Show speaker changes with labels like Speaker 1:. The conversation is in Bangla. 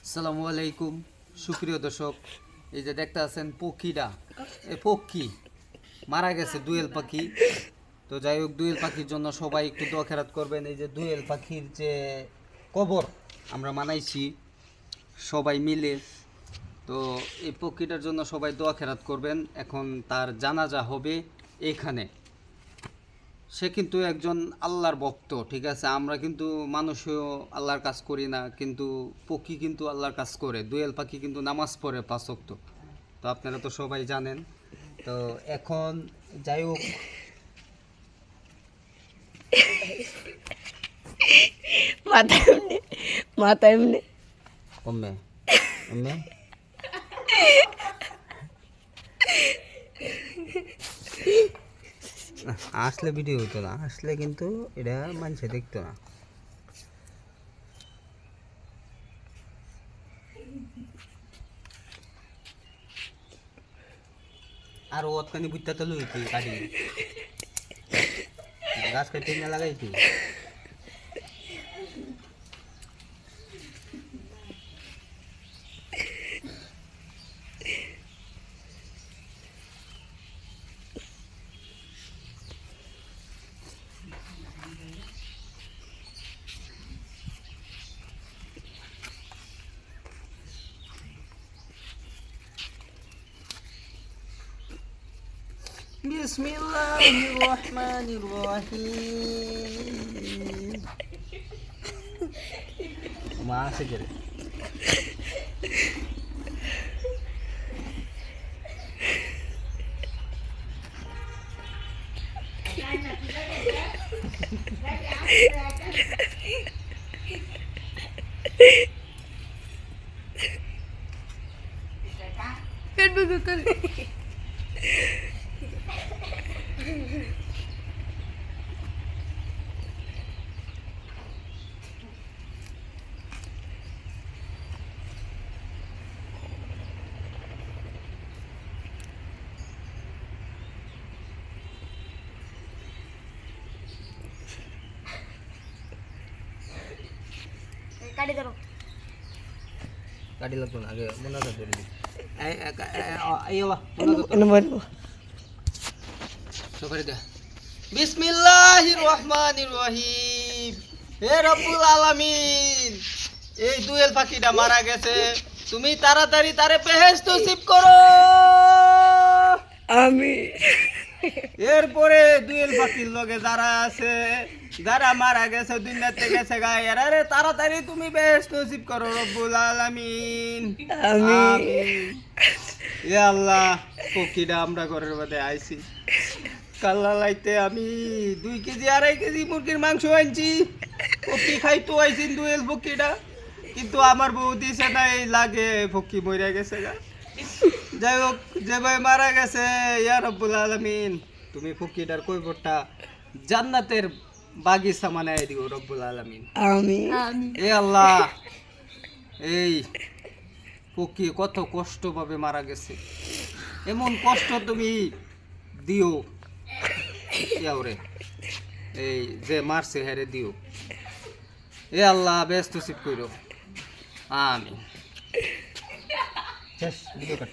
Speaker 1: আসসালামু আলাইকুম সুপ্রিয় দর্শক, এই যে দেখতে আছেন পক্ষীটা, এই পক্ষী মারা গেছে, দোয়েল পাখি। তো যাই হোক, দোয়েল পাখির জন্য সবাই একটু দোয়া খেরাত করবেন। এই যে দোয়েল পাখির যে কবর আমরা মানাইছি সবাই মিলে, তো এই পক্ষীটার জন্য সবাই দোয়া খেরাত করবেন। এখন তার জানাজা হবে এখানে। সে কিন্তু একজন আল্লাহর ভক্ত, ঠিক আছে। আমরা কিন্তু মানুষও আল্লাহর কাজ করি না, কিন্তু পক্ষী কিন্তু আল্লাহর কাজ করে। দোয়েল পাখি কিন্তু নামাজ পড়ে 5 ওয়াক্ত। তো আপনারা তো সবাই জানেন। তো এখন যাই হোক,
Speaker 2: মাথা এমনি মাথা এমনি
Speaker 1: কমবে এমনি আসলে ভিডিও হতো না, আসলে কিন্তু এটা মানুষে দেখতো না। আর ওতখানি বুঝতে তো লইতি কাটি গাছ কাটি না লাগাইতি। বিসমিল্লাহিররহমানিররহিম। মা আছে গেলে
Speaker 2: পেট বুঝে করে কাটি ধরো।
Speaker 1: কাটি লাগতো না, আগে মনে ধরে দিবি। সকালে দে। বিসমিল্লাহির রহমানির রহিম। হে রব্বুল আলামিন, এই দোয়েল পাখিটা মারা গেছে, তুমি তাড়াতাড়ি তারে বেহেশত নসিব করো।
Speaker 2: আমি
Speaker 1: এরপরে দোয়েল পাখির লগে যারা আছে, যারা মারা গেছে দুনিয়াতে গেছে গা, এরারে তাড়াতাড়ি তুমি বেহেশত নসিব করো রব্বুল আলামিন।
Speaker 2: আমিন।
Speaker 1: ইয়া আল্লাহ, পক্ষীটা আমরা ঘরের মধ্যে আইছি, কাল্লা লাইতে আমি 2 কেজি 2.5 কেজি মুরগির মাংস আনছি। পক্ষী খাইতো আইছিন দোয়েল পক্ষীটা, কিন্তু আমার বউ দিছে না, এই লাগে পক্ষী মরে গেছে গা। যাই হোক, যে ভাই মারা গেছে, ইয়া রব্বুল আলামিন, তুমি পক্ষীটার কইবরটা জান্নাতের বাগিচা বানায় দিও রব্বুল আলামিন।
Speaker 2: আমি
Speaker 1: এ আল্লাহ, এই পক্ষী কত কষ্ট ভাবে মারা গেছে, এমন কষ্ট তুমি দিও ইয়াওরে, এই যে মারছে হেরে দিও। এ আল্লাহ, ব্যস্ত সিপ করো। আমিন। শেষ ভিডিও কাট।